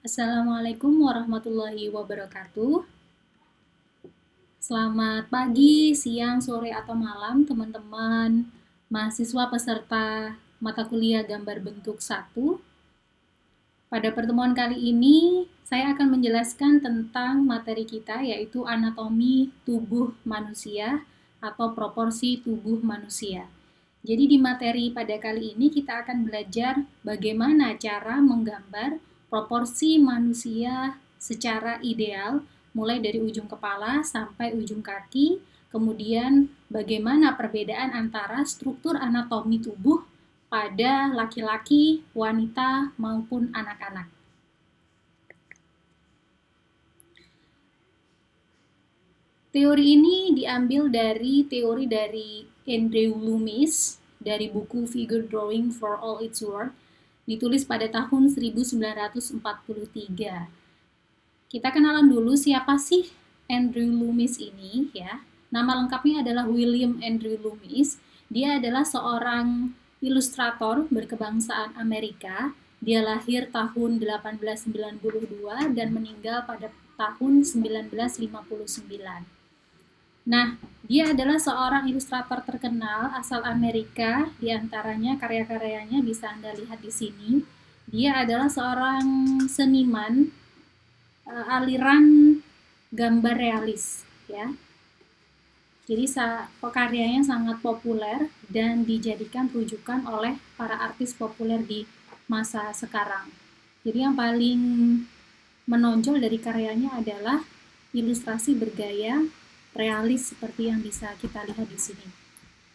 Assalamualaikum warahmatullahi wabarakatuh. Selamat pagi, siang, sore, atau malam teman-teman mahasiswa peserta mata kuliah gambar bentuk 1. Pada pertemuan kali ini, saya akan menjelaskan tentang materi kita, yaitu anatomi tubuh manusia atau proporsi tubuh manusia. Jadi di materi pada kali ini kita akan belajar bagaimana cara menggambar proporsi manusia secara ideal, mulai dari ujung kepala sampai ujung kaki, kemudian bagaimana perbedaan antara struktur anatomi tubuh pada laki-laki, wanita, maupun anak-anak. Teori ini diambil dari teori dari Andrew Loomis dari buku Figure Drawing for All Its Worth, ditulis pada tahun 1943. Kita kenalan dulu siapa sih Andrew Loomis ini ya. Nama lengkapnya adalah William Andrew Loomis. Dia adalah seorang ilustrator berkebangsaan Amerika. Dia lahir tahun 1892 dan meninggal pada tahun 1959. Nah, dia adalah seorang ilustrator terkenal asal Amerika, di antaranya karya-karyanya bisa Anda lihat di sini. Dia adalah seorang seniman aliran gambar realis, ya. Jadi karyanya sangat populer dan dijadikan rujukan oleh para artis populer di masa sekarang. Jadi yang paling menonjol dari karyanya adalah ilustrasi bergaya realis seperti yang bisa kita lihat di sini.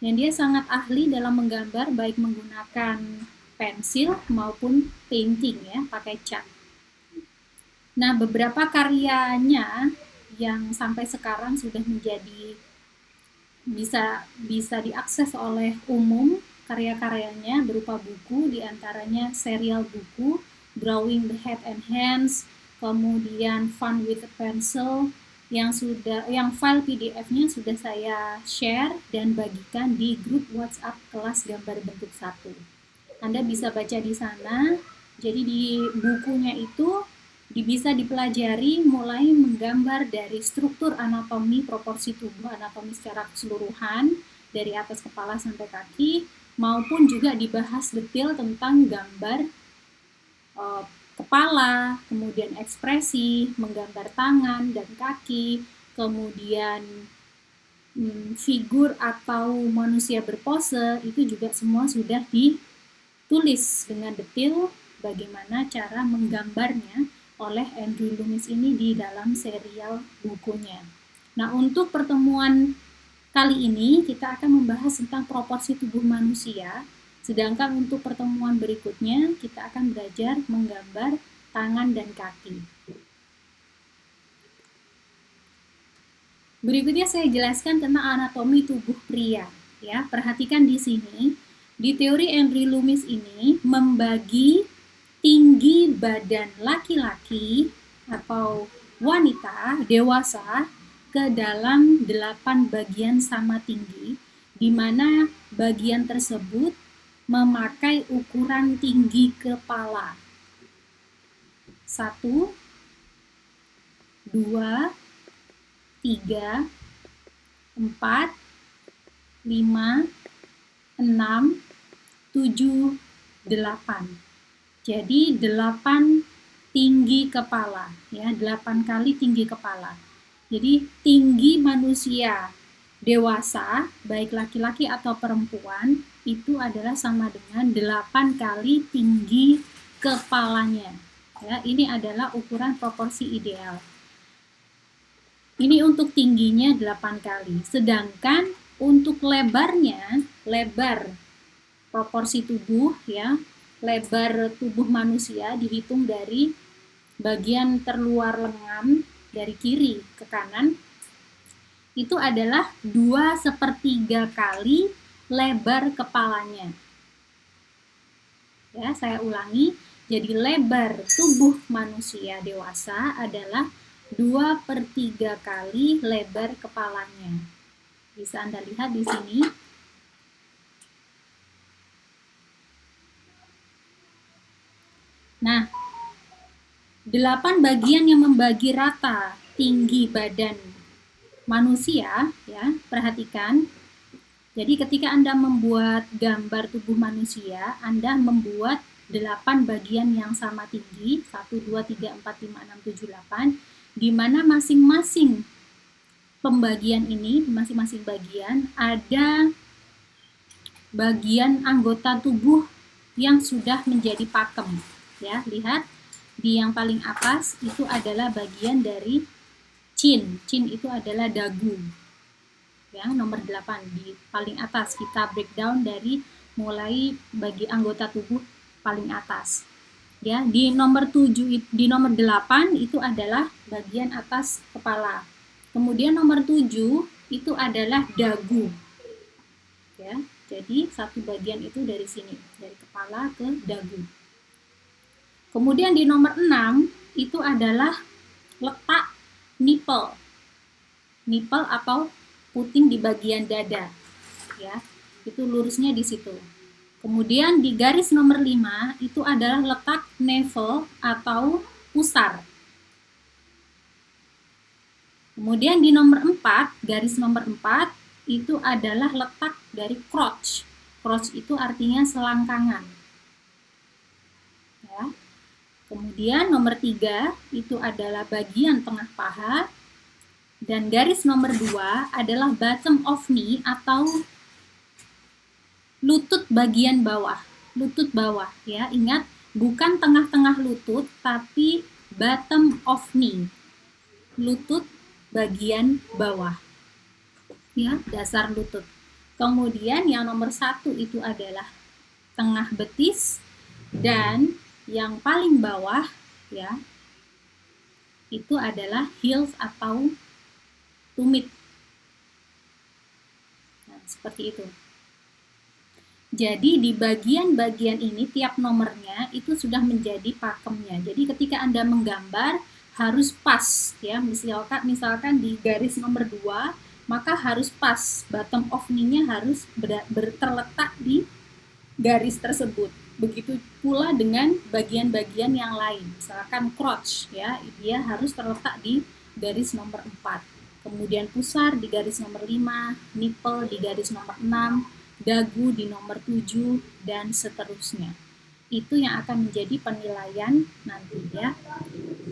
Dan dia sangat ahli dalam menggambar baik menggunakan pensil maupun painting ya, pakai cat. Nah, beberapa karyanya yang sampai sekarang sudah menjadi bisa diakses oleh umum, karya-karyanya berupa buku, diantaranya serial buku Drawing the Head and Hands, kemudian Fun with a Pencil, yang file PDF-nya sudah saya share dan bagikan di grup WhatsApp kelas gambar bentuk 1. Anda bisa baca di sana. Jadi di bukunya itu bisa dipelajari mulai menggambar dari struktur anatomi, proporsi tubuh, anatomi secara keseluruhan dari atas kepala sampai kaki, maupun juga dibahas detail tentang gambar kepala, kemudian ekspresi, menggambar tangan dan kaki, kemudian figur atau manusia berpose, itu juga semua sudah ditulis dengan detail bagaimana cara menggambarnya oleh Andrew Loomis ini di dalam serial bukunya. Nah, untuk pertemuan kali ini kita akan membahas tentang proporsi tubuh manusia, sedangkan untuk pertemuan berikutnya kita akan belajar menggambar tangan dan kaki. Berikutnya saya jelaskan tentang anatomi tubuh pria. Ya, perhatikan di sini. Di teori Andrew Loomis ini membagi tinggi badan laki-laki atau wanita dewasa ke dalam 8 bagian sama tinggi, di mana bagian tersebut memakai ukuran tinggi kepala. 1, 2, 3, 4, 5, 6, 7, 8. Jadi 8 tinggi kepala, ya, 8 kali tinggi kepala. Jadi tinggi manusia dewasa, baik laki-laki atau perempuan, itu adalah sama dengan 8 kali tinggi kepalanya. Ya, ini adalah ukuran proporsi ideal. Ini untuk tingginya 8 kali. Sedangkan untuk lebarnya, lebar proporsi tubuh ya, lebar tubuh manusia dihitung dari bagian terluar lengan dari kiri ke kanan, itu adalah 2/3 kali lebar kepalanya. Ya, saya ulangi. Jadi lebar tubuh manusia dewasa adalah 2/3 kali lebar kepalanya. Bisa Anda lihat di sini. Nah, 8 bagian yang membagi rata tinggi badan manusia, ya. Perhatikan. Jadi ketika Anda membuat gambar tubuh manusia, Anda membuat 8 bagian yang sama tinggi, 1, 2, 3, 4, 5, 6, 7, 8, di mana masing-masing pembagian ini, masing-masing bagian ada bagian anggota tubuh yang sudah menjadi pakem. Ya, lihat di yang paling atas itu adalah bagian dari chin. Chin itu adalah dagu. Ya, nomor 8 di paling atas kita breakdown dari mulai bagi anggota tubuh paling atas. Ya, di nomor 7 di nomor 8 itu adalah bagian atas kepala. Kemudian nomor 7 itu adalah dagu. Ya, jadi satu bagian itu dari sini, dari kepala ke dagu. Kemudian di nomor 6 itu adalah letak nipple. Nipple atau puting di bagian dada. Ya, itu lurusnya di situ. Kemudian di garis nomor 5 itu adalah letak navel atau pusar. Kemudian di nomor 4, garis nomor 4 itu adalah letak dari crotch. Crotch itu artinya selangkangan. Ya. Kemudian nomor 3 itu adalah bagian tengah paha. Dan garis nomor 2 adalah bottom of knee atau lutut bagian bawah. Lutut bawah, ya. Ingat, bukan tengah-tengah lutut, tapi bottom of knee. Lutut bagian bawah. Ya, dasar lutut. Kemudian yang nomor 1 itu adalah tengah betis, dan yang paling bawah, ya, itu adalah heels atau tumit. Nah, seperti itu. Jadi di bagian-bagian ini tiap nomornya itu sudah menjadi pakemnya. Jadi ketika Anda menggambar harus pas, ya. Misalkan di garis nomor 2, maka harus pas. Bottom of knee-nya harus terletak di garis tersebut. Begitu pula dengan bagian-bagian yang lain. Misalkan crotch, ya, dia harus terletak di garis nomor 4. Kemudian pusar di garis nomor 5, nipple di garis nomor 6, dagu di nomor 7, dan seterusnya. Itu yang akan menjadi penilaian nanti, ya.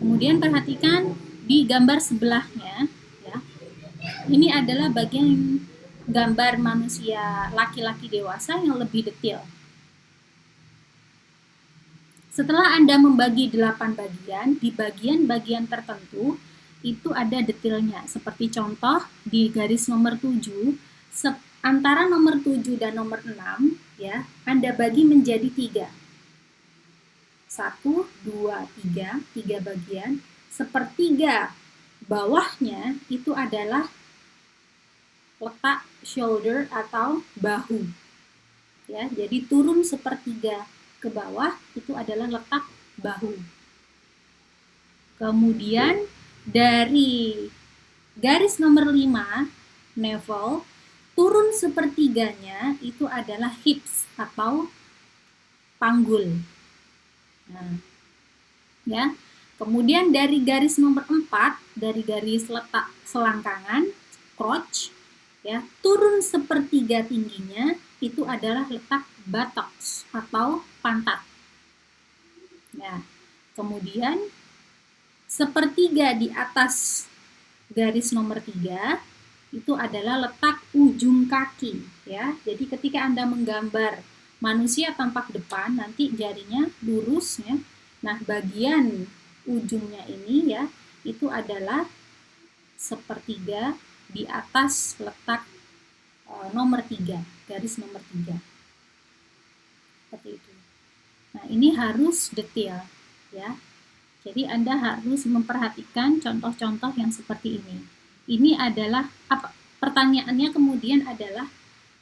Kemudian perhatikan di gambar sebelahnya, ya. Ini adalah bagian gambar manusia laki-laki dewasa yang lebih detail. Setelah Anda membagi 8 bagian, di bagian-bagian tertentu itu ada detailnya. Seperti contoh di garis nomor 7, antara nomor 7 dan nomor 6, ya, Anda bagi menjadi 3. 1, 2, 3 bagian. Sepertiga bawahnya itu adalah letak shoulder atau bahu. Ya, jadi turun sepertiga ke bawah itu adalah letak bahu. Kemudian dari garis nomor 5, navel, turun sepertiganya itu adalah hips atau panggul. Nah, ya. Kemudian dari garis nomor 4, dari garis letak selangkangan, crotch, ya, turun sepertiga tingginya itu adalah letak buttocks atau pantat. Nah, kemudian sepertiga di atas garis nomor 3 itu adalah letak ujung kaki, ya. Jadi ketika Anda menggambar manusia tampak depan, nanti jarinya lurus, ya. Nah, bagian ujungnya ini, ya, itu adalah sepertiga di atas letak nomor 3, garis nomor 3. Seperti itu. Nah, ini harus detail, ya. Jadi Anda harus memperhatikan contoh-contoh yang seperti ini. Ini adalah pertanyaannya kemudian adalah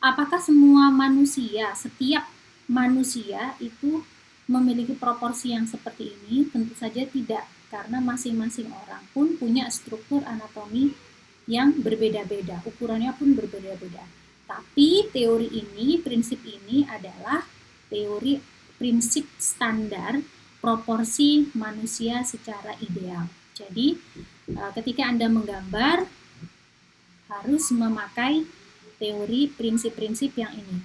apakah semua manusia, setiap manusia itu memiliki proporsi yang seperti ini? Tentu saja tidak, karena masing-masing orang pun punya struktur anatomi yang berbeda-beda, ukurannya pun berbeda-beda. Tapi teori ini, prinsip ini adalah teori prinsip standar proporsi manusia secara ideal. Jadi ketika Anda menggambar harus memakai teori prinsip-prinsip yang ini.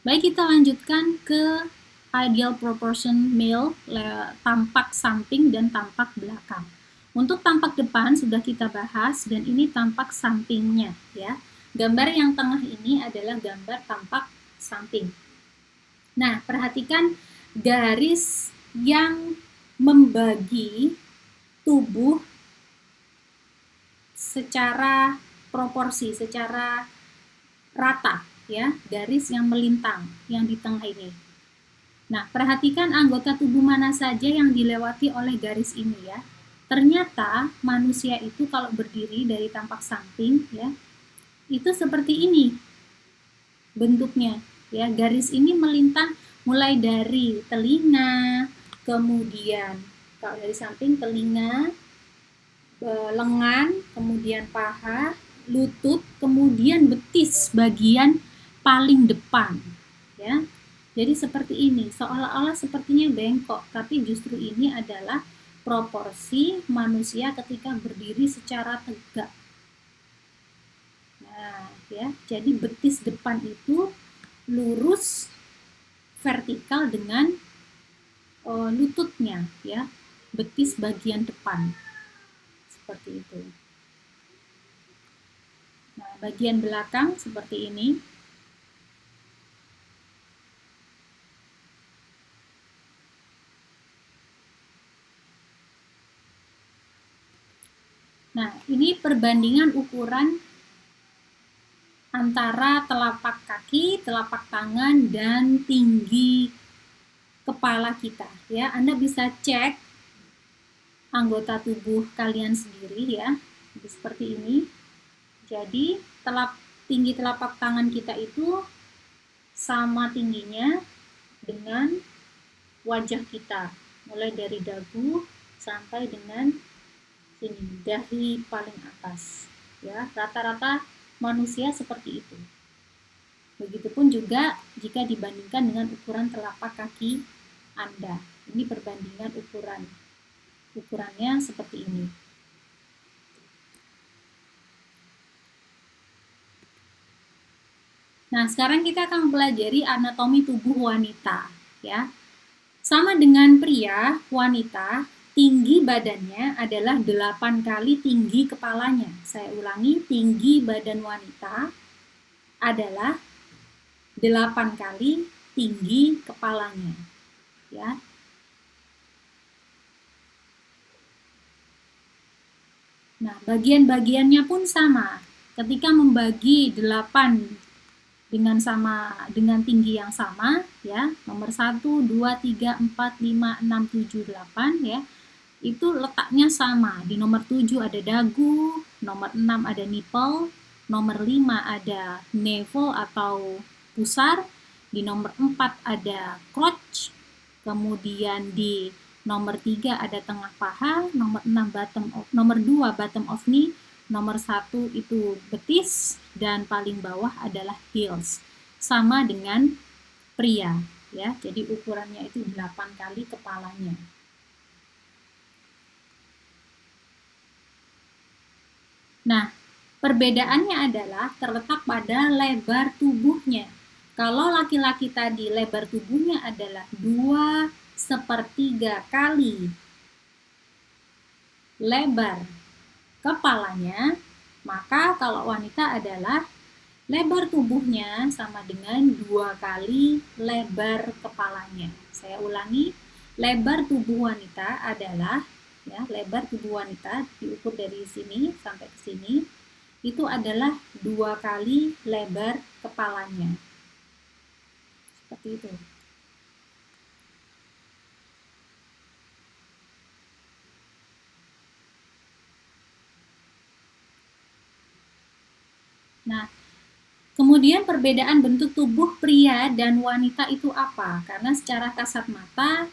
Baik, kita lanjutkan ke ideal proportion male, tampak samping dan tampak belakang. Untuk tampak depan sudah kita bahas dan ini tampak sampingnya ya. Gambar yang tengah ini adalah gambar tampak samping. Nah, perhatikan garis yang membagi tubuh secara proporsi, secara rata ya, garis yang melintang yang di tengah ini. Nah, perhatikan anggota tubuh mana saja yang dilewati oleh garis ini ya. Ternyata manusia itu kalau berdiri dari tampak samping ya, itu seperti ini bentuknya ya. Garis ini melintang mulai dari telinga, kemudian kalau dari samping telinga, lengan, kemudian paha, lutut, kemudian betis bagian paling depan ya. Jadi seperti ini, seolah-olah sepertinya bengkok, tapi justru ini adalah proporsi manusia ketika berdiri secara tegak. Nah, ya, jadi betis depan itu lurus vertikal dengan lututnya ya, betis bagian depan. Seperti itu. Nah, bagian belakang seperti ini. Nah, ini perbandingan ukuran antara telapak kaki, telapak tangan, dan tinggi kepala kita. Ya, Anda bisa cek anggota tubuh kalian sendiri ya, seperti ini. Jadi, tinggi telapak tangan kita itu sama tingginya dengan wajah kita, mulai dari dagu sampai dengan sini, dahi paling atas ya. Rata-rata manusia seperti itu. Begitupun juga jika dibandingkan dengan ukuran telapak kaki Anda. Ini perbandingan ukurannya seperti ini. Nah, sekarang kita akan mempelajari anatomi tubuh wanita ya. Sama dengan pria, wanita tinggi badannya adalah 8 kali tinggi kepalanya. Saya ulangi, tinggi badan wanita adalah 8 kali tinggi kepalanya. Ya. Nah, bagian-bagiannya pun sama. Ketika membagi 8 dengan tinggi yang sama ya, nomor 1, 2, 3, 4, 5, 6, 7, 8 ya. Itu letaknya sama. Di nomor 7 ada dagu, nomor 6 ada nipple, nomor 5 ada navel atau pusar, di nomor 4 ada crotch, kemudian di nomor 3 ada tengah paha, nomor 2 bottom of knee, nomor 1 itu betis, dan paling bawah adalah heels. Sama dengan pria ya. Jadi ukurannya itu 8 kali kepalanya. Nah, perbedaannya adalah terletak pada lebar tubuhnya. Kalau laki-laki tadi lebar tubuhnya adalah 2/3 kali lebar kepalanya, maka kalau wanita adalah lebar tubuhnya sama dengan 2 kali lebar kepalanya. Saya ulangi, lebar tubuh wanita adalah ya, lebar tubuh wanita diukur dari sini sampai ke sini itu adalah 2 kali lebar kepalanya. Seperti itu. Nah, kemudian perbedaan bentuk tubuh pria dan wanita itu apa? Karena secara kasat mata,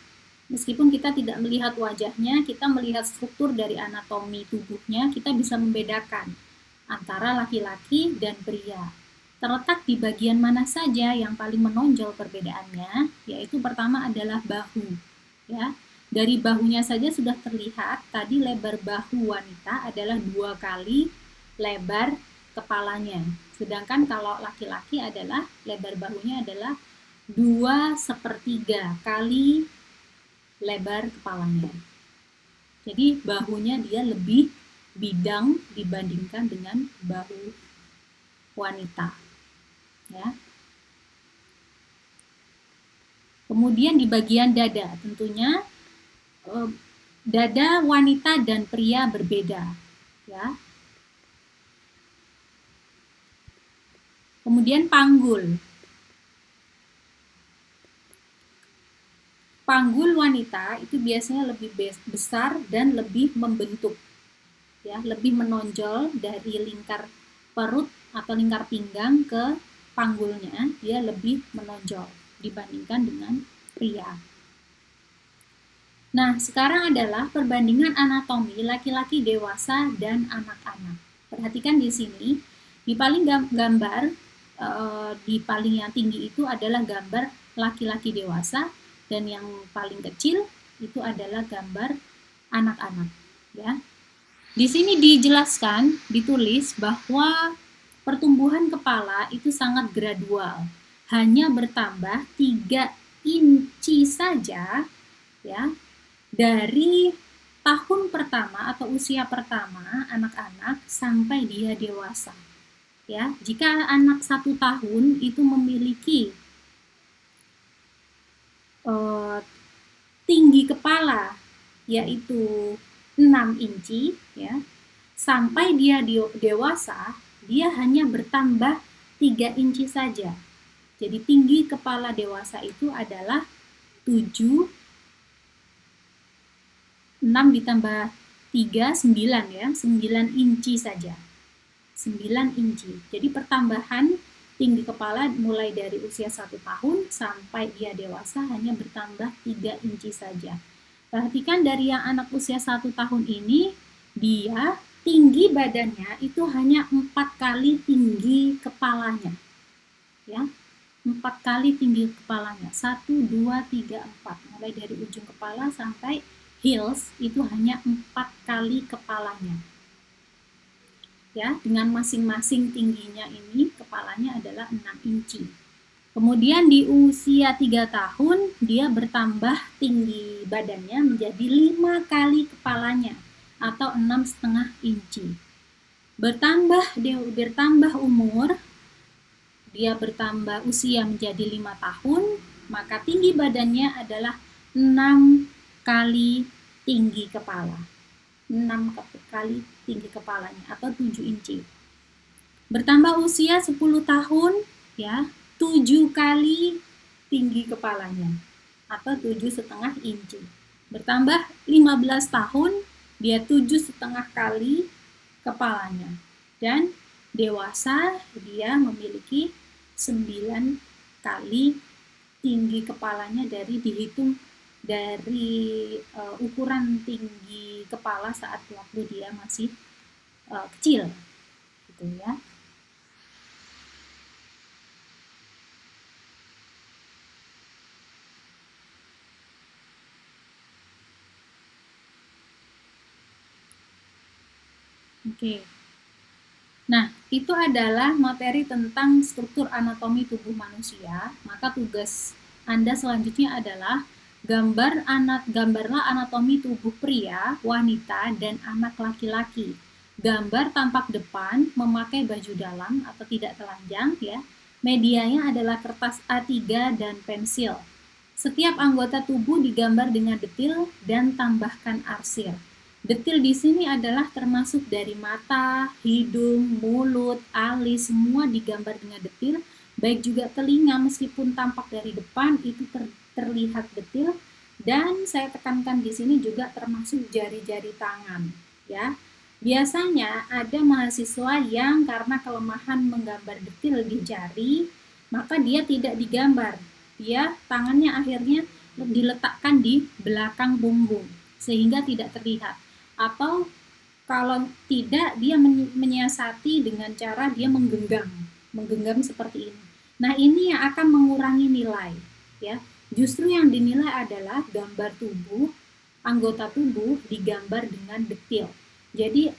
meskipun kita tidak melihat wajahnya, kita melihat struktur dari anatomi tubuhnya, kita bisa membedakan antara laki-laki dan pria. terletak di bagian mana saja yang paling menonjol perbedaannya, yaitu pertama adalah bahu. Ya, dari bahunya saja sudah terlihat tadi lebar bahu wanita adalah 2 kali lebar kepalanya. Sedangkan kalau laki-laki adalah lebar bahunya adalah 2/3 kali lebar kepalanya. Jadi bahunya dia lebih bidang dibandingkan dengan bahu wanita. Ya. Kemudian di bagian dada, tentunya dada wanita dan pria berbeda. Ya. Kemudian panggul. Panggul wanita itu biasanya lebih besar dan lebih membentuk, ya, lebih menonjol dari lingkar perut atau lingkar pinggang ke panggulnya, dia lebih menonjol dibandingkan dengan pria. Nah, sekarang adalah perbandingan anatomi laki-laki dewasa dan anak-anak. Perhatikan di sini, di paling gambar, di paling yang tinggi itu adalah gambar laki-laki dewasa, dan yang paling kecil itu adalah gambar anak-anak. Ya, di sini dijelaskan, ditulis bahwa pertumbuhan kepala itu sangat gradual, hanya bertambah 3 inci saja, ya, dari tahun pertama atau usia pertama anak-anak sampai dia dewasa. Ya, jika anak 1 tahun itu memiliki tinggi kepala yaitu 6 inci, ya, sampai dia dewasa dia hanya bertambah 3 inci saja. Jadi tinggi kepala dewasa itu adalah 7, 6 ditambah 3, 9, ya, 9 inci saja. 9 inci. Jadi pertambahan tinggi kepala mulai dari usia 1 tahun sampai dia dewasa hanya bertambah 3 inci saja. Perhatikan dari yang anak usia 1 tahun ini, dia tinggi badannya itu hanya 4 kali tinggi kepalanya. Ya, 4 kali tinggi kepalanya. 1, 2, 3, 4. Mulai dari ujung kepala sampai heels itu hanya 4 kali kepalanya. Ya, dengan masing-masing tingginya ini kepalanya adalah 6 inci. Kemudian di usia 3 tahun dia bertambah tinggi badannya menjadi 5 kali kepalanya atau 6,5 inci. Bertambah umur, dia bertambah usia menjadi 5 tahun, maka tinggi badannya adalah 6 kali tinggi kepala. 6 kali tinggi kepalanya atau 7 inci. Bertambah usia 10 tahun, ya, 7 kali tinggi kepalanya atau 7,5 inci. Bertambah 15 tahun, dia 7,5 kali kepalanya. Dan dewasa dia memiliki 9 kali tinggi kepalanya dihitung dari ukuran tinggi kepala saat waktu dia masih kecil, gitu ya. Oke. Nah, itu adalah materi tentang struktur anatomi tubuh manusia. Maka tugas Anda selanjutnya adalah gambarlah anatomi tubuh pria, wanita, dan anak laki-laki. Gambar tampak depan memakai baju dalam atau tidak telanjang, ya. Medianya adalah kertas A3 dan pensil. Setiap anggota tubuh digambar dengan detail dan tambahkan arsir. Detail di sini adalah termasuk dari mata, hidung, mulut, alis, semua digambar dengan detail. Baik juga telinga, meskipun tampak dari depan itu terlihat detail, dan saya tekankan di sini juga termasuk jari-jari tangan, ya. Biasanya ada mahasiswa yang karena kelemahan menggambar detail di jari, maka dia tidak digambar. Dia tangannya akhirnya diletakkan di belakang punggung sehingga tidak terlihat. Atau kalau tidak, dia menyiasati dengan cara dia menggenggam, menggenggam seperti ini. Nah, ini yang akan mengurangi nilai, ya. Justru yang dinilai adalah gambar tubuh, anggota tubuh digambar dengan detail. Jadi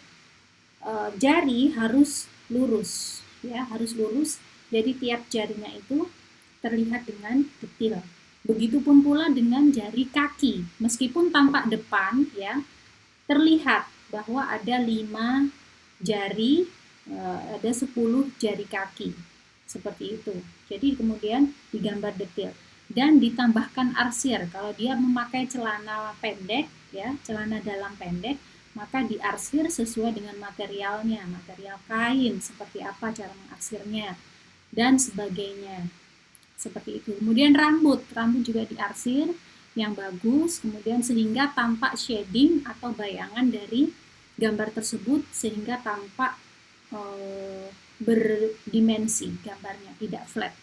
jari harus lurus, ya, harus lurus. Jadi tiap jarinya itu terlihat dengan detail. Begitupun pula dengan jari kaki, meskipun tampak depan, ya, terlihat bahwa ada 5 jari, ada 10 jari kaki, seperti itu. Jadi kemudian digambar detail dan ditambahkan arsir. Kalau dia memakai celana pendek, ya, celana dalam pendek, maka diarsir sesuai dengan materialnya, material kain, seperti apa cara mengarsirnya, dan sebagainya. Seperti itu. Kemudian rambut juga diarsir yang bagus, kemudian sehingga tampak shading atau bayangan dari gambar tersebut, sehingga tampak berdimensi gambarnya, tidak flat.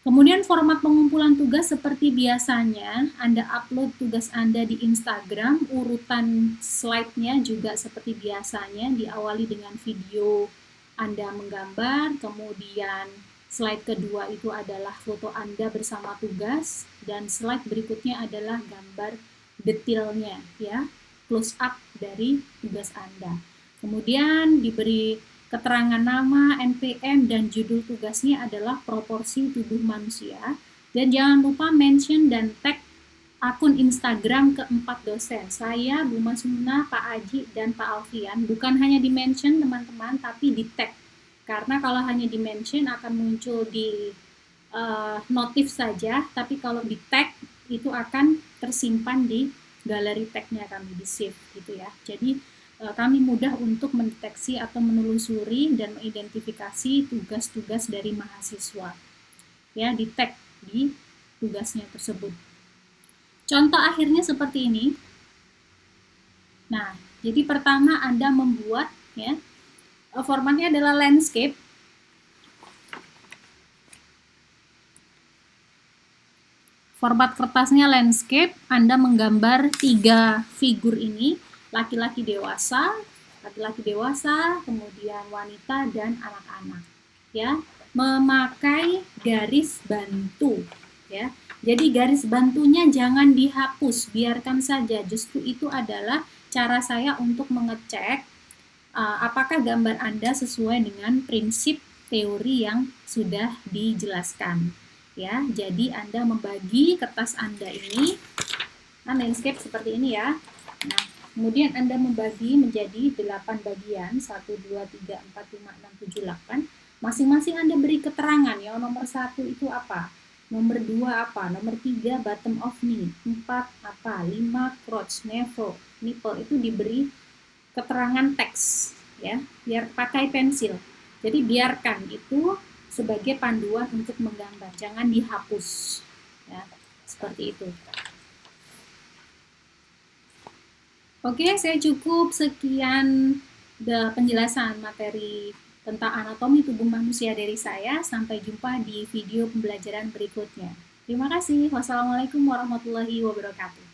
Kemudian format pengumpulan tugas seperti biasanya, Anda upload tugas Anda di Instagram, urutan slide-nya juga seperti biasanya, diawali dengan video Anda menggambar, kemudian slide kedua itu adalah foto Anda bersama tugas, dan slide berikutnya adalah gambar detailnya, ya, close up dari tugas Anda. Kemudian diberi keterangan nama, NPM, dan judul tugasnya adalah proporsi tubuh manusia. Dan jangan lupa mention dan tag akun Instagram keempat dosen. Saya, Bu Masuna, Pak Aji, dan Pak Alfian. Bukan hanya di-mention teman-teman, tapi di-tag. Karena kalau hanya di-mention akan muncul di notif saja, tapi kalau di-tag itu akan tersimpan di galeri tag-nya kami, di-save gitu ya. Jadi kami mudah untuk mendeteksi atau menelusuri dan mengidentifikasi tugas-tugas dari mahasiswa, ya, di tag di tugasnya tersebut. Contoh akhirnya seperti ini. Nah, jadi pertama Anda membuat, ya, formatnya adalah landscape. Format kertasnya landscape, Anda menggambar 3 figur ini, laki-laki dewasa, kemudian wanita dan anak-anak, ya, memakai garis bantu, ya. Jadi garis bantunya jangan dihapus, biarkan saja. Justru itu adalah cara saya untuk mengecek apakah gambar Anda sesuai dengan prinsip teori yang sudah dijelaskan, ya. Jadi Anda membagi kertas Anda ini, landscape seperti ini, ya. Nah, kemudian Anda membagi menjadi 8 bagian, 1, 2, 3, 4, 5, 6, 7, 8. Masing-masing Anda beri keterangan, ya. Nomor 1 itu apa? Nomor 2 apa? Nomor 3 bottom of knee. 4 apa? 5 crotch, nipple. Itu diberi keterangan teks, ya. Biar pakai pensil. Jadi biarkan itu sebagai panduan untuk menggambar, jangan dihapus, ya. Seperti itu. Oke, saya cukup sekian penjelasan materi tentang anatomi tubuh manusia dari saya. Sampai jumpa di video pembelajaran berikutnya. Terima kasih. Wassalamualaikum warahmatullahi wabarakatuh.